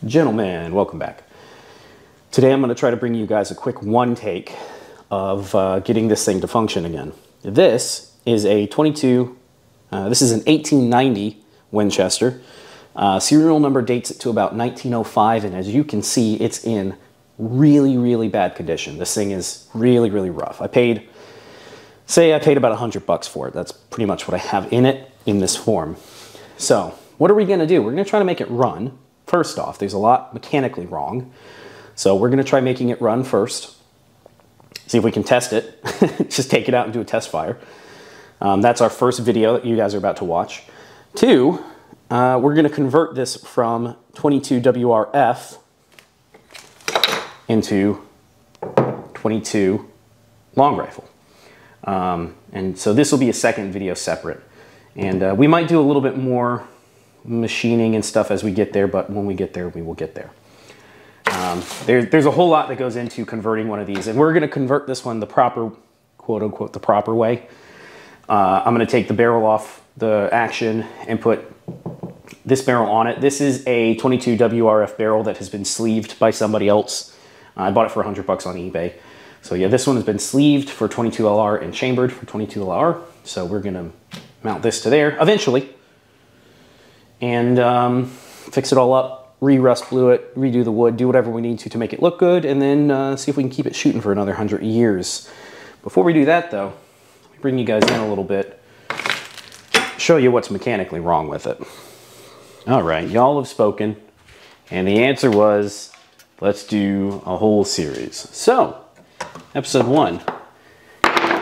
Gentlemen, welcome back. Today I'm going to try to bring you guys a quick one take of getting this thing to function again. This is a 22, this is an 1890 Winchester. Serial number dates it to about 1905, and as you can see, it's in really bad condition. This thing is really rough. I paid about $100 for it. That's pretty much what I have in it in this form. So what are we going to do? We're going to try to make it run. First off, there's a lot mechanically wrong. So we're going to try making it run first. See if we can test it. Just take it out and do a test fire. That's our first video that you guys are about to watch. Two, we're going to convert this from 22 WRF into 22 long rifle. And so this will be a second video separate. And we might do a little bit more machining and stuff as we get there, but when we get there, we will get there. There's a whole lot that goes into converting one of these, and we're going to convert this one the proper, quote unquote, the proper way. I'm going to take the barrel off the action and put this barrel on it. This is a 22 WRF barrel that has been sleeved by somebody else. I bought it for $100 on eBay. So yeah, this one has been sleeved for 22 LR and chambered for 22 LR. So we're going to mount this to there eventually. And fix it all up, re-rust blue it, redo the wood, do whatever we need to make it look good, and then see if we can keep it shooting for another 100 years. Before we do that though, let me bring you guys in a little bit, show you what's mechanically wrong with it. All right, y'all have spoken, and the answer was, let's do a whole series. So, episode 1.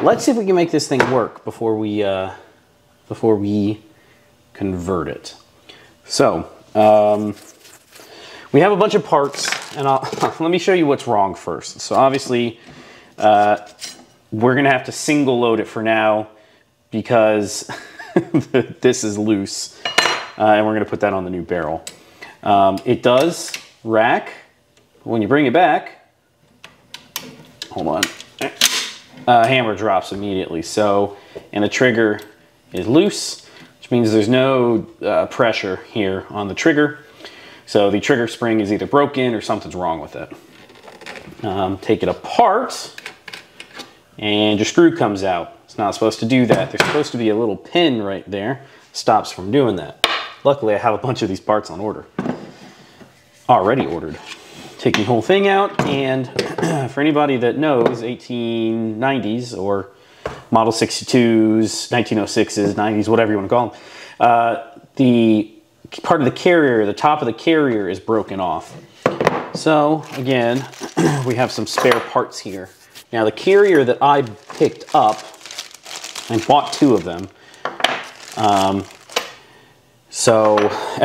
Let's see if we can make this thing work before we convert it. So, we have a bunch of parts, and let me show you what's wrong first. So obviously, we're gonna have to single load it for now because this is loose, and we're gonna put that on the new barrel. It does rack, but when you bring it back, hold on, hammer drops immediately. So, and the trigger is loose, which means there's no pressure here on the trigger. So the trigger spring is either broken or something's wrong with it. Take it apart and your screw comes out. It's not supposed to do that. There's supposed to be a little pin right there. Stops from doing that. Luckily I have a bunch of these parts on order. Already ordered. Take the whole thing out, and for anybody that knows 1890s or Model 62s, 1906s, 90s, whatever you want to call them. The part of the carrier, the top of the carrier is broken off. So again, we have some spare parts here. Now the carrier that I picked up, I bought 2 of them. And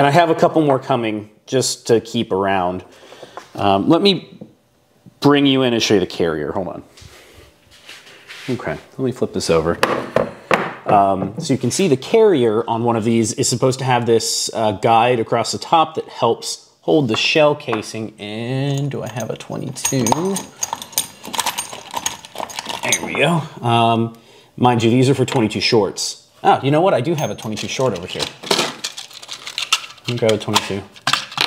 I have a couple more coming just to keep around. Let me bring you in and show you the carrier. Hold on. Okay, let me flip this over. So you can see the carrier on one of these is supposed to have this guide across the top that helps hold the shell casing. And do I have a 22? There we go. Mind you, these are for 22 shorts. Oh, you know what? I do have a 22 short over here. Let me grab a 22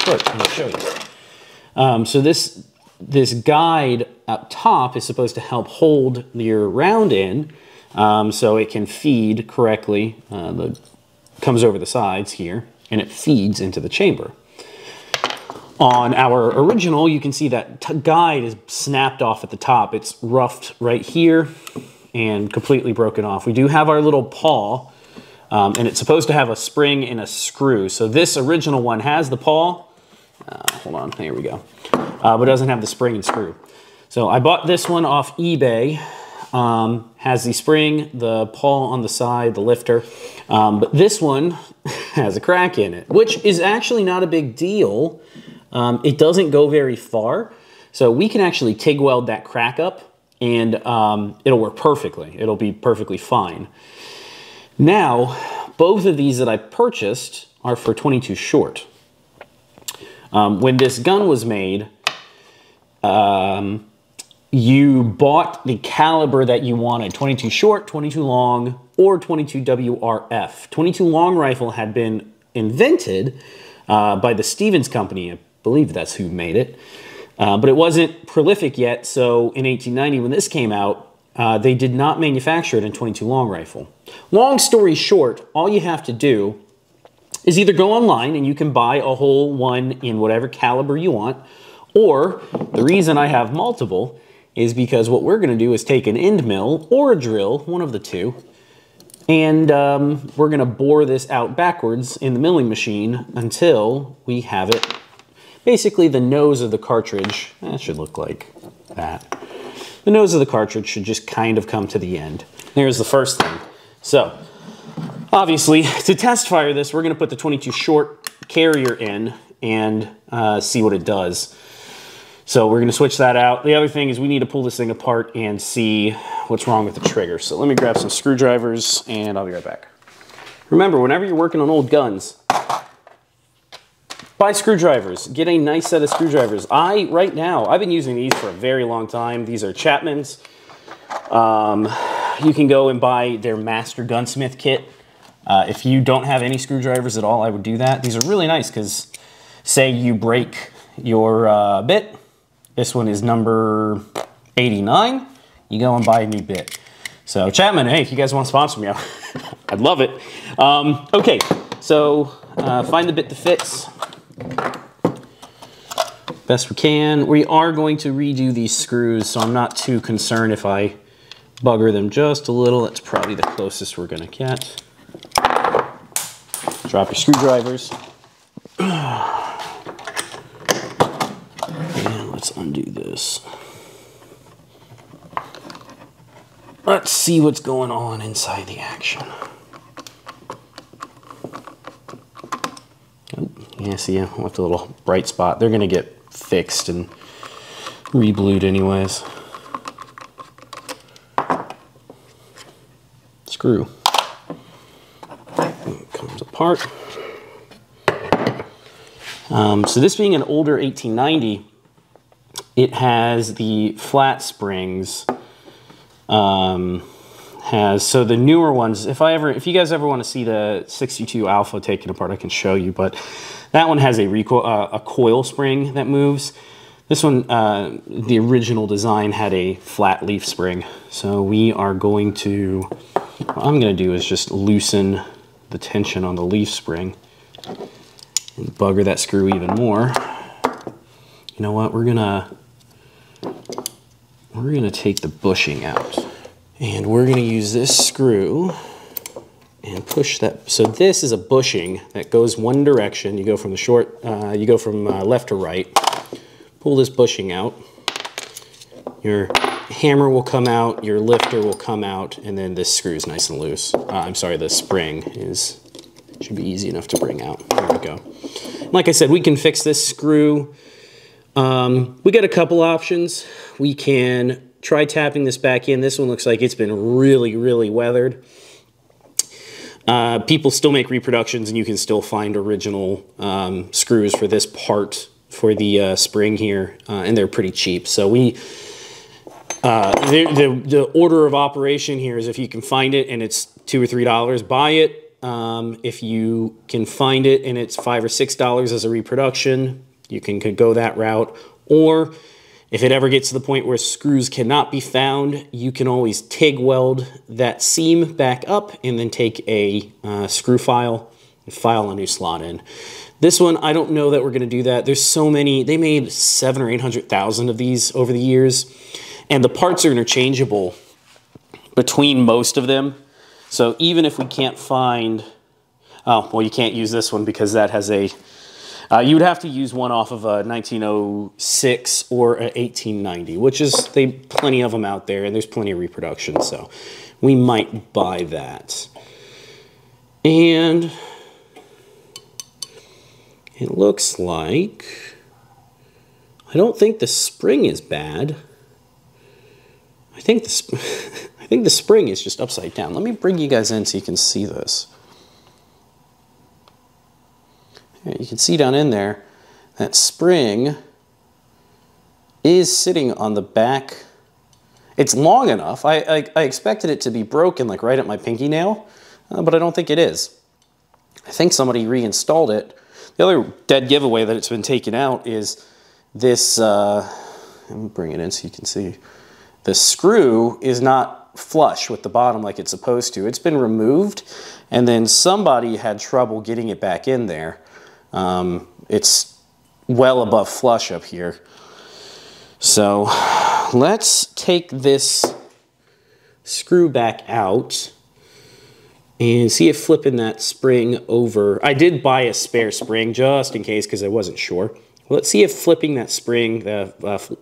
short and I'll show you. So this guide up top is supposed to help hold your round in so it can feed correctly. Comes over the sides here and it feeds into the chamber. On our original, you can see that guide is snapped off at the top. It's roughed right here and completely broken off. We do have our little paw, and it's supposed to have a spring and a screw. So this original one has the paw. Hold on, here we go. But it doesn't have the spring and screw. So I bought this one off eBay. Has the spring, the paw on the side, the lifter. But this one has a crack in it, which is actually not a big deal. It doesn't go very far. So we can actually TIG weld that crack up and it'll work perfectly. It'll be perfectly fine. Now, both of these that I purchased are for 22 short. When this gun was made, you bought the caliber that you wanted, 22 short, 22 long, or 22 WRF. 22 long rifle had been invented by the Stevens Company believe that's who made it. But it wasn't prolific yet, so in 1890 when this came out, they did not manufacture it in .22 long rifle. Long story short, all you have to do is either go online and you can buy a whole one in whatever caliber you want, or the reason I have multiple is because what we're going to do is take an end mill or a drill, one of the two, and we're going to bore this out backwards in the milling machine until we have it. Basically, the nose of the cartridge, that should look like that. The nose of the cartridge should just kind of come to the end. Here's the first thing. So, obviously, to test fire this, we're going to put the .22 short carrier in and see what it does. So we're going to switch that out. The other thing is we need to pull this thing apart and see what's wrong with the trigger. So let me grab some screwdrivers and I'll be right back. Remember, whenever you're working on old guns, buy screwdrivers. Get a nice set of screwdrivers. Right now, I've been using these for a very long time. These are Chapman's. You can go and buy their Master Gunsmith kit. If you don't have any screwdrivers at all, I would do that. These are really nice because say you break your bit. This one is number 89. You go and buy a new bit. So Chapman, hey, if you guys want to sponsor me, I'd love it. Okay, so find the bit that fits. Best we can. We are going to redo these screws, so I'm not too concerned if I bugger them just a little. That's probably the closest we're gonna get. Drop your screwdrivers. And let's undo this. Let's see what's going on inside the action. Oh, yeah, see, I left a little bright spot. They're gonna get fixed and re-blued anyways. Screw. It comes apart. So this being an older 1890, it has the flat springs. So the newer ones, if you guys ever want to see the 62 Alpha taken apart, I can show you, but that one has a coil spring that moves. This one, the original design had a flat leaf spring. So we are going to, what I'm going to do is just loosen the tension on the leaf spring and bugger that screw even more. You know what, we're gonna take the bushing out. And we're going to use this screw and push that. So this is a bushing that goes one direction. You go from the short, you go from left to right. Pull this bushing out. Your hammer will come out, your lifter will come out, and then this screw is nice and loose. I'm sorry, the spring should be easy enough to bring out. There we go. Like I said, we can fix this screw. We got a couple options. We can try tapping this back in. This one looks like it's been really, really weathered. People still make reproductions and you can still find original screws for this part for the spring here, and they're pretty cheap. So the order of operation here is if you can find it and it's $2 or $3, buy it. If you can find it and it's $5 or $6 as a reproduction, you can go that route. Or if it ever gets to the point where screws cannot be found, you can always TIG weld that seam back up and then take a screw file and file a new slot in. This one, I don't know that we're going to do that. There's so many. They made 700,000 or 800,000 of these over the years, and the parts are interchangeable between most of them. So even if we can't find, oh, well, you can't use this one because that has a, you would have to use one off of a 1906 or a 1890, which is, plenty of them out there, and there's plenty of reproduction, so we might buy that. And it looks like, I don't think the spring is bad. I think the spring is just upside down. Let me bring you guys in so you can see this. You can see down in there, that spring is sitting on the back. It's long enough. I expected it to be broken like right at my pinky nail, but I don't think it is. I think somebody reinstalled it. The other dead giveaway that it's been taken out is this, let me bring it in so you can see. The screw is not flush with the bottom like it's supposed to. It's been removed, and then somebody had trouble getting it back in there. It's well above flush up here. So let's take this screw back out and see if flipping that spring over. I did buy a spare spring just in case because I wasn't sure. Let's see if flipping that spring, the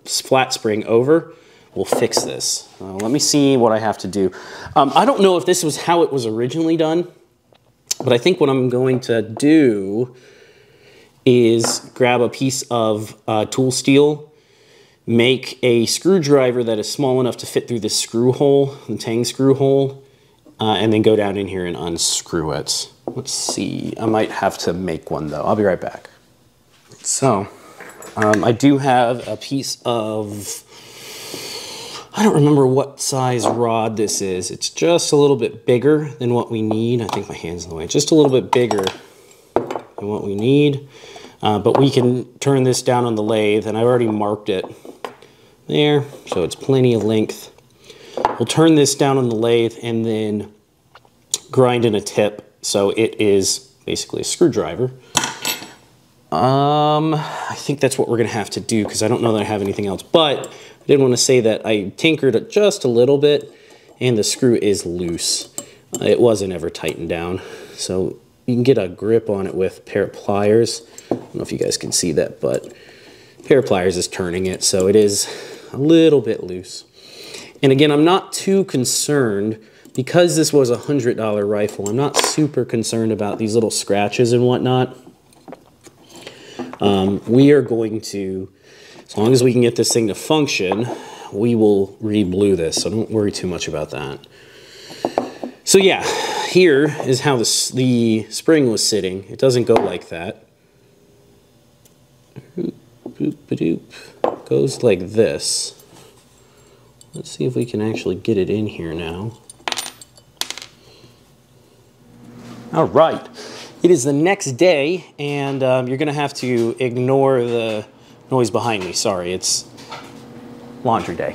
flat spring over, will fix this. Let me see what I have to do. I don't know if this was how it was originally done, but I think what I'm going to do is grab a piece of tool steel, make a screwdriver that is small enough to fit through this screw hole, the tang screw hole, and then go down in here and unscrew it. Let's see, I might have to make one though. I'll be right back. So, I do have a piece of, I don't remember what size rod this is. It's just a little bit bigger than what we need. I think my hand's in the way. Just a little bit bigger than what we need. But we can turn this down on the lathe, and I already marked it there, so it's plenty of length. We'll turn this down on the lathe and then grind in a tip, so it is basically a screwdriver. I think that's what we're gonna have to do because I don't know that I have anything else, but I did want to say that I tinkered it just a little bit and the screw is loose. It wasn't ever tightened down, so you can get a grip on it with a pair of pliers. I don't know if you guys can see that, but a pair of pliers is turning it, so it is a little bit loose. And again, I'm not too concerned because this was a $100 rifle. I'm not super concerned about these little scratches and whatnot. We are going to, as long as we can get this thing to function, we will re-blue this, so don't worry too much about that. So yeah, here is how the spring was sitting. It doesn't go like that. It goes like this. Let's see if we can actually get it in here now. All right. It is the next day, and you're going to have to ignore the noise behind me. Sorry, it's laundry day.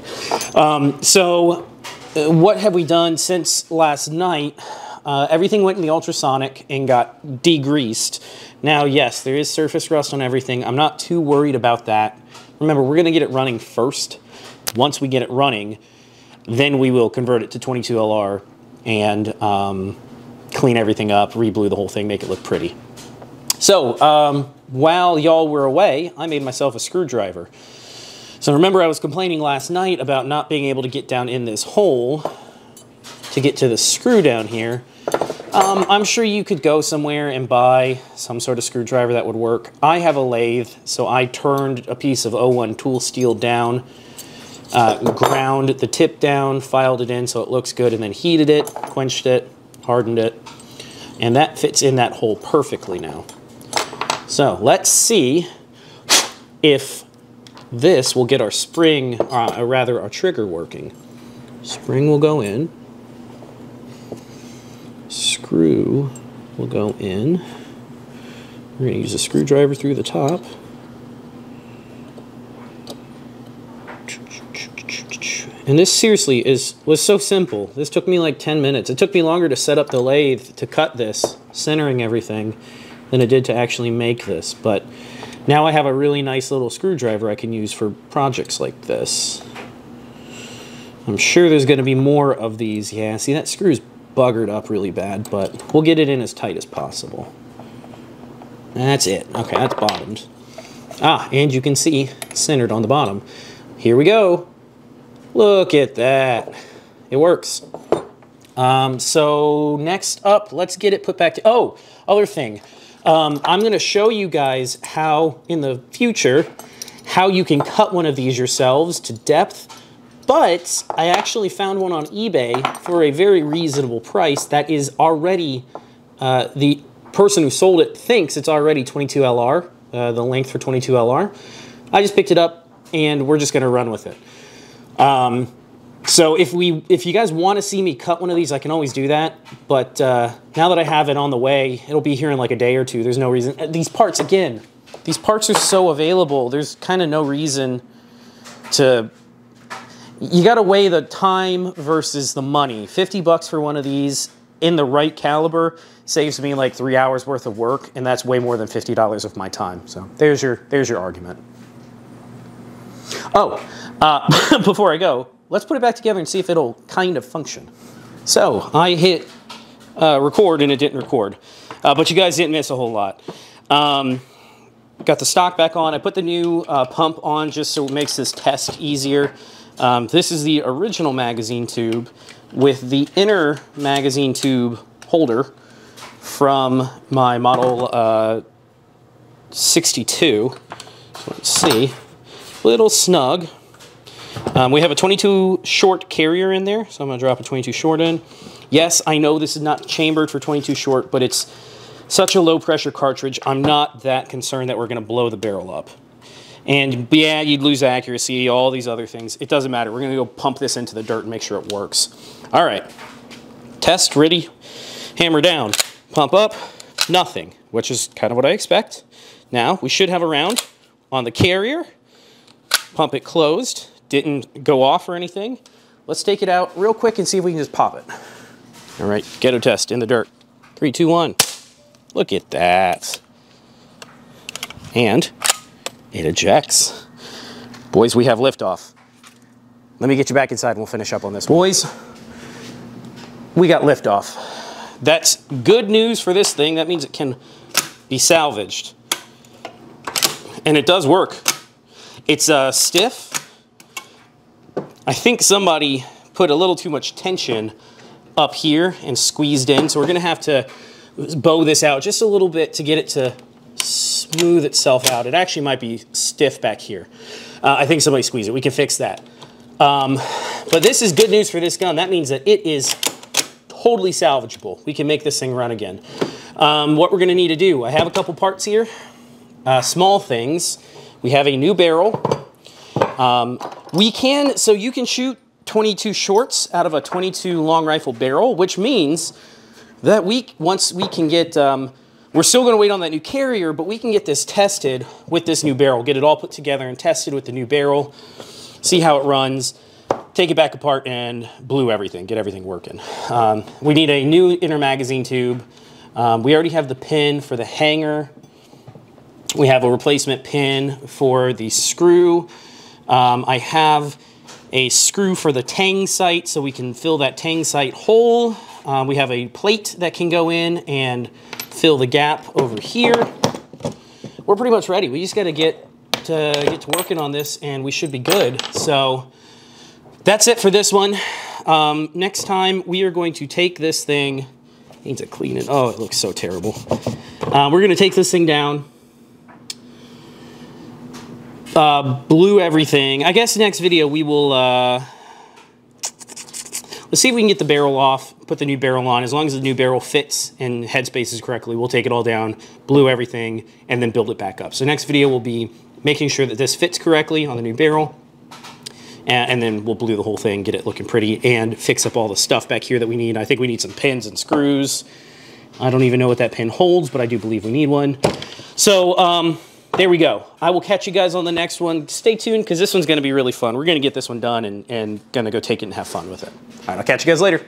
What have we done since last night? Everything went in the ultrasonic and got degreased. Now, yes, there is surface rust on everything. I'm not too worried about that. Remember, we're going to get it running first. Once we get it running, then we will convert it to 22LR and clean everything up, re-blue the whole thing, make it look pretty. So, while y'all were away, I made myself a screwdriver. So remember I was complaining last night about not being able to get down in this hole to get to the screw down here. I'm sure you could go somewhere and buy some sort of screwdriver that would work. I have a lathe, so I turned a piece of 01 tool steel down, ground the tip down, filed it in so it looks good, and then heated it, quenched it, hardened it, and that fits in that hole perfectly now. So let's see if this will get our spring, or rather our trigger working. Spring will go in, screw will go in. We're going to use a screwdriver through the top. And this seriously was so simple. This took me like 10 minutes. It took me longer to set up the lathe to cut this, centering everything, than it did to actually make this. But now I have a really nice little screwdriver I can use for projects like this. I'm sure there's going to be more of these. Yeah, see, that screw's buggered up really bad, but we'll get it in as tight as possible. That's it. Okay, that's bottomed. Ah, and you can see centered on the bottom. Here we go. Look at that. It works. So next up, let's get it put back to... Oh, other thing. I'm going to show you guys how, in the future, how you can cut one of these yourselves to depth. But I actually found one on eBay for a very reasonable price that is already... the person who sold it thinks it's already 22LR, the length for 22LR. I just picked it up, and we're just going to run with it. So if you guys want to see me cut one of these, I can always do that. But now that I have it on the way, it'll be here in like a day or two. There's no reason. These parts, again, these parts are so available. There's kind of no reason to... You got to weigh the time versus the money. 50 bucks for one of these in the right caliber saves me like 3 hours worth of work, and that's way more than $50 of my time. So there's your argument. Oh, before I go, let's put it back together and see if it'll kind of function. So I hit record and it didn't record, but you guys didn't miss a whole lot. Got the stock back on. I put the new pump on just so it makes this test easier. This is the original magazine tube with the inner magazine tube holder from my model 62. So let's see. Little snug. We have a 22 short carrier in there, so I'm going to drop a 22 short in. Yes, I know this is not chambered for 22 short, but it's such a low pressure cartridge, I'm not that concerned that we're going to blow the barrel up. And yeah, you'd lose accuracy, all these other things. It doesn't matter. We're going to go pump this into the dirt and make sure it works. All right. Test, ready, hammer down, pump up, nothing, which is kind of what I expect. Now, we should have a round on the carrier. Pump it closed. Didn't go off or anything. Let's take it out real quick and see if we can just pop it. All right, ghetto test in the dirt. 3, 2, 1. Look at that. And it ejects. Boys, we have liftoff. Let me get you back inside and we'll finish up on this. Boys, we got liftoff. That's good news for this thing. That means it can be salvaged. And it does work. It's stiff. I think somebody put a little too much tension up here and squeezed in, so we're gonna have to bow this out just a little bit to get it to smooth itself out. It actually might be stiff back here. I think somebody squeezed it. We can fix that. But this is good news for this gun. That means that it is totally salvageable. We can make this thing run again. What we're gonna need to do, I have a couple parts here, small things. We have a new barrel. So you can shoot 22 shorts out of a 22 long rifle barrel, which means that once we can get, we're still gonna wait on that new carrier, but we can get this tested with this new barrel, get it all put together and tested with the new barrel, see how it runs, take it back apart and blue everything, get everything working. We need a new inner magazine tube. We already have the pin for the hanger. We have a replacement pin for the screw. I have a screw for the tang sight so we can fill that tang sight hole. We have a plate that can go in and fill the gap over here. We're pretty much ready. We just got to get to working on this and we should be good. So that's it for this one. Next time we are going to take this thing, needs to clean it. Oh, it looks so terrible. We're going to take this thing down. Blue everything. I guess the next video we will, let's see if we can get the barrel off, put the new barrel on. As long as the new barrel fits and headspaces correctly, we'll take it all down, blue everything, and then build it back up. So next video will be making sure that this fits correctly on the new barrel, and then we'll blue the whole thing, get it looking pretty, and fix up all the stuff back here that we need. I think we need some pins and screws. I don't even know what that pin holds, but I do believe we need one. So, there we go. I will catch you guys on the next one. Stay tuned because this one's going to be really fun. We're going to get this one done and going to go take it and have fun with it. All right, I'll catch you guys later.